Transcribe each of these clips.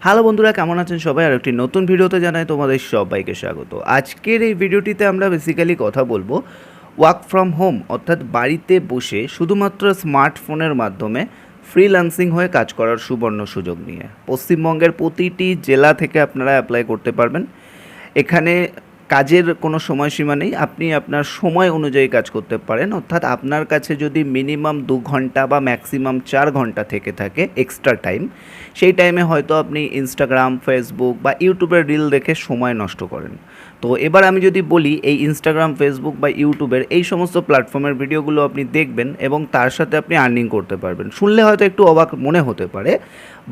Hello বন্ধুরা, কেমন আছেন সবাই? আর একটি নতুন ভিডিওতে জানাই তোমাদের সবাইকে স্বাগত। আজকের এই ভিডিওটিতে আমরা বেসিক্যালি কথা বলবো ওয়ার্ক ফ্রম হোম, অর্থাৎ বাড়িতে বসে শুধুমাত্র স্মার্টফোনের মাধ্যমে ফ্রিল্যান্সিং হয়ে কাজ করার সুবর্ণ সুযোগ নিয়ে। পশ্চিমবঙ্গের প্রতিটি জেলা থেকে আপনারা অ্যাপ্লাই করতে পারবেন। এখানে কাজের কোনো সময়সীমা নেই, আপনি আপনার সময় অনুযায়ী কাজ করতে পারেন। অর্থাৎ আপনার কাছে যদি মিনিমাম 2 ঘন্টা বা ম্যাক্সিমাম 4 ঘন্টা থেকে থাকে এক্সট্রা টাইম, সেই টাইমে হয়তো আপনি ইনস্টাগ্রাম, ফেসবুক বা ইউটিউবের রিল দেখে সময় নষ্ট করেন। তো এবার আমি যদি বলি, এই ইনস্টাগ্রাম, ফেসবুক বা ইউটিউবের এই সমস্ত প্ল্যাটফর্মের ভিডিওগুলো আপনি দেখবেন এবং তার সাথে আপনি আর্নিং করতে পারবেন। শুনলে হয়তো একটু অবাক মনে হতে পারে,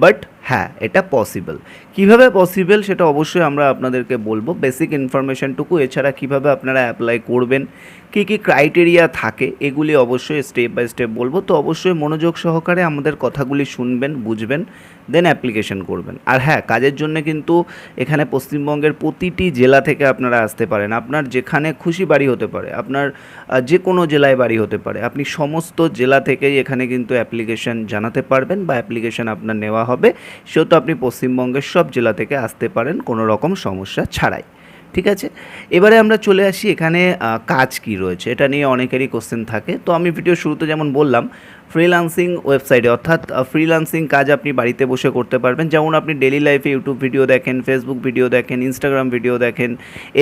বাট হ্যাঁ, এটা পসিবল। কিভাবে পসিবল সেটা অবশ্যই আমরা আপনাদেরকে বলবো, বেসিক ইনফরমেশনটুকু। এছাড়া কিভাবে আপনারা অ্যাপ্লাই করবেন, কী কী ক্রাইটেরিয়া থাকে, এগুলি অবশ্যই স্টেপ বাই স্টেপ বলবো। তো অবশ্যই মনোযোগ সহকারে আমাদের কথাগুলি শুনবেন, বুঝবেন, দেন অ্যাপ্লিকেশন করবেন। আর হ্যাঁ, কাজের জন্য কিন্তু এখানে পশ্চিমবঙ্গের প্রতিটি জেলা থেকে আপনারা আসতে পারেন। আপনার যেখানে খুশি বাড়ি হতে পারে, আপনার যে কোনো জেলায় বাড়ি হতে পারে, আপনি সমস্ত জেলা থেকেই এখানে কিন্তু অ্যাপ্লিকেশন জানাতে পারবেন বা অ্যাপ্লিকেশন আপনার নেওয়া হবে। সেহেতু আপনি পশ্চিমবঙ্গের সব জেলা থেকে আসতে পারেন কোনো রকম সমস্যা ছাড়াই। ঠিক আছে, এবারে আমরা চলে আসি এখানে কাজ কি রয়েছে, এটা নিয়ে অনেকেরই কোশ্চেন থাকে। তো আমি ভিডিও শুরুতে যেমন বললাম, ফ্রিল্যান্সিং ওয়েবসাইটে, অর্থাৎ ফ্রিল্যান্সিং কাজ আপনি বাড়িতে বসে করতে পারবেন। যেমন আপনি ডেলি লাইফে ইউটিউব ভিডিও দেখেন, ফেসবুক ভিডিও দেখেন, ইনস্টাগ্রাম ভিডিও দেখেন,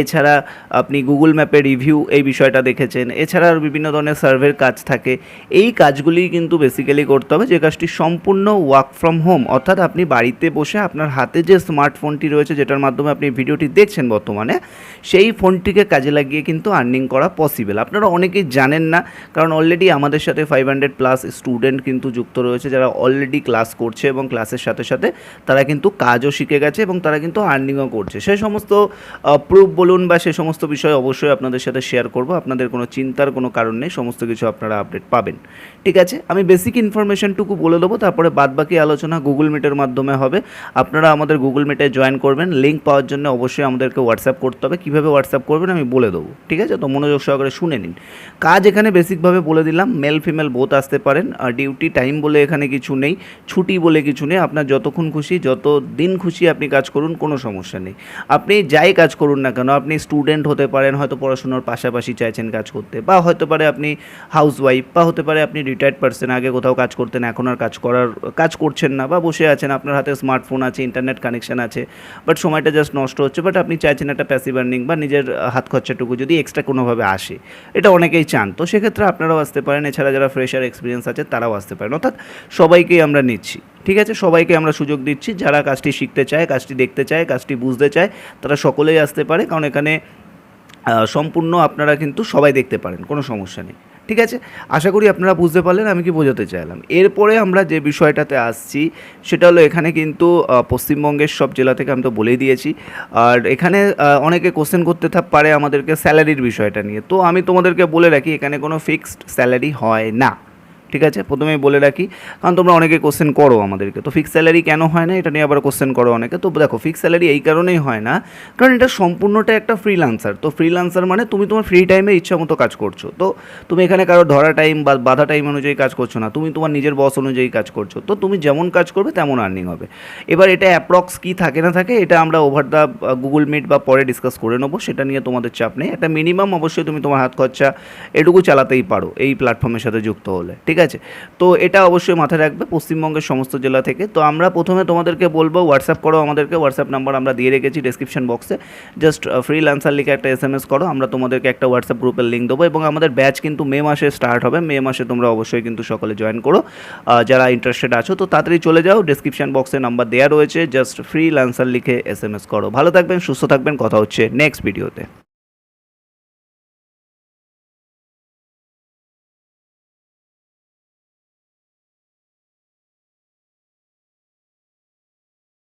এছাড়া আপনি গুগল ম্যাপে রিভিউ এই বিষয়টা দেখেছেন, এছাড়া আর বিভিন্ন ধরনের সার্ভের কাজ থাকে। এই কাজগুলি কিন্তু বেসিক্যালি করতে হবে, যে কাজটি সম্পূর্ণ ওয়ার্ক ফ্রম হোম, অর্থাৎ আপনি বাড়িতে বসে আপনার হাতে যে স্মার্টফোনটি রয়েছে, যেটার মাধ্যমে আপনি ভিডিওটি দেখছেন বর্তমানে, সেই ফোনটিকে কাজে লাগিয়ে কিন্তু আর্নিং করা পসিবল। আপনারা অনেকেই জানেন না, কারণ অলরেডি আমাদের সাথে 500+ স্টুডেন্ট কিন্তু যুক্ত রয়েছে, যারা অলরেডি ক্লাস করছে এবং ক্লাসের সাথে সাথে তারা কিন্তু কাজও শিখে গেছে এবং তারা কিন্তু আর্নিংও করছে। সেই সমস্ত প্রুফ বলুন বা সে সমস্ত বিষয় অবশ্যই আপনাদের সাথে শেয়ার করব। আপনাদের কোনো চিন্তার কোনো কারণ নেই, সমস্ত কিছু আপনারা আপডেট পাবেন। ঠিক আছে, আমি বেসিক ইনফরমেশনটুকু বলে দেবো, তারপরে বাদবাকি আলোচনা গুগল মিটের মাধ্যমে হবে। আপনারা আমাদের গুগল মিটে জয়েন করবেন। লিঙ্ক পাওয়ার জন্য অবশ্যই আমাদেরকে হোয়াটসঅ্যাপ করতে হবে। কীভাবে হোয়াটসঅ্যাপ করবেন আমি বলে দেবো। ঠিক আছে, তো মনোযোগ সহকারে শুনে নিন। কাজ এখানে বেসিকভাবে বলে দিলাম, মেল ফিমেল বোথ আসতে পারেন। ডিউটি টাইম বলে এখানে কিছু নেই, ছুটি বলে কিছু নেই। আপনার যতক্ষণ খুশি, যত দিন খুশি আপনি কাজ করুন, কোনো সমস্যা নেই। আপনি যাই কাজ করুন না কেন, আপনি স্টুডেন্ট হতে পারেন, হয়তো পড়াশোনার পাশাপাশি চাইছেন কাজ করতে, বা হতে পারে আপনি হাউসওয়াইফ, বা হতে পারে আপনি রিটায়ার্ড পারসন, আগে কোথাও কাজ করতেন, এখন আর কাজ করছেন না, বা বসে আছেন, আপনার হাতে স্মার্টফোন আছে, ইন্টারনেট কানেকশন আছে, বাট সময়টা জাস্ট নষ্ট হচ্ছে, বাট আপনি চাইছেন একটা প্যাসিভ আর্নিং বা নিজের হাত খরচাটুকু যদি এক্সট্রা কোনোভাবে আসে, এটা অনেকেই চান। তো সেক্ষেত্রে আপনারাও আসতে পারেন। এছাড়া যারা ফ্রেশার এক্সপিরিয়েন্স আছে তারাও আসতে পারেন। অর্থাৎ সবাইকেই আমরা নিচ্ছি। ঠিক আছে, সবাইকে আমরা সুযোগ দিচ্ছি। যারা কাজটি শিখতে চায়, কাজটি দেখতে চায়, কাজটি বুঝতে চায়, তারা সকলেই আসতে পারে, কারণ এখানে সম্পূর্ণ আপনারা কিন্তু সবাই দেখতে পারেন, কোনো সমস্যা নেই। ঠিক আছে, আশা করি আপনারা বুঝতে পারলেন আমি কি বোঝাতে চাইলাম। এরপরে আমরা যে বিষয়টাতে আসছি সেটা হলো, এখানে কিন্তু পশ্চিমবঙ্গের সব জেলা থেকে আমি তো বলেই দিয়েছি। আর এখানে অনেকে কোশ্চেন করতে পারে আমাদেরকে স্যালারির বিষয়টা নিয়ে। তো আমি তোমাদেরকে বলে রাখি, এখানে কোনো ফিক্সড স্যালারি হয় না। ঠিক আছে, প্রথমেই বলে রাখি, কারণ তোমরা অনেকে কোশ্চেন করো আমাদেরকে, তো ফিক্স স্যালারি কেন হয় না এটা নিয়ে আবার কোশ্চেন করো অনেকে। তো দেখো, ফিক্স স্যালারি এই কারণেই হয় না, কারণ এটা সম্পূর্ণটা একটা ফ্রিল্যান্সার। তো ফ্রিল্যান্সার মানে তুমি তোমার ফ্রি টাইমে ইচ্ছা মতো কাজ করছো। তো তুমি এখানে কারো ধরা টাইম বা বাধা টাইম অনুযায়ী কাজ করছো না, তুমি তোমার নিজের বস অনুযায়ী কাজ করছো। তো তুমি যেমন কাজ করবে তেমন আর্নিং হবে। এবার এটা অ্যাপ্রক্স কী থাকে না থাকে, এটা আমরা ওভার দ্য গুগল মিট বা পরে ডিসকাস করে নেবো, সেটা নিয়ে তোমাদের চাপ নেই। একটা মিনিমাম অবশ্যই তুমি তোমার হাত খরচা এটুকু চালাতেই পারো এই প্ল্যাটফর্মের সাথে যুক্ত হলে। ঠিক আছে, তো এটা অবশ্যই মাথায় রাখবে পশ্চিমবঙ্গের সমস্ত জেলা থেকে। তো আমরা প্রথমে তোমাদেরকে বলবো হোয়াটসঅ্যাপ করো আমাদেরকে। হোয়াটসঅ্যাপ নাম্বার আমরা দিয়ে রেখেছি ডেসক্রিপশন বক্সে। জাস্ট ফ্রিল্যান্সার লিখে একটা SMS করো, আমরা তোমাদেরকে একটা হোয়াটসঅ্যাপ গ্রুপের লিঙ্ক দেবো। এবং আমাদের ব্যাচ কিন্তু মে মাসে স্টার্ট হবে। মে মাসে তোমরা অবশ্যই কিন্তু সকলে জয়েন করো যারা ইন্টারেস্টেড আছো। তো তাড়াতাড়ি চলে যাও, ডেসক্রিপশন বক্সে নাম্বার দেওয়া রয়েছে, জাস্ট ফ্রিল্যান্সার লিখে SMS করো। ভালো থাকবেন, সুস্থ থাকবেন, কথা হচ্ছে নেক্সট ভিডিওতে।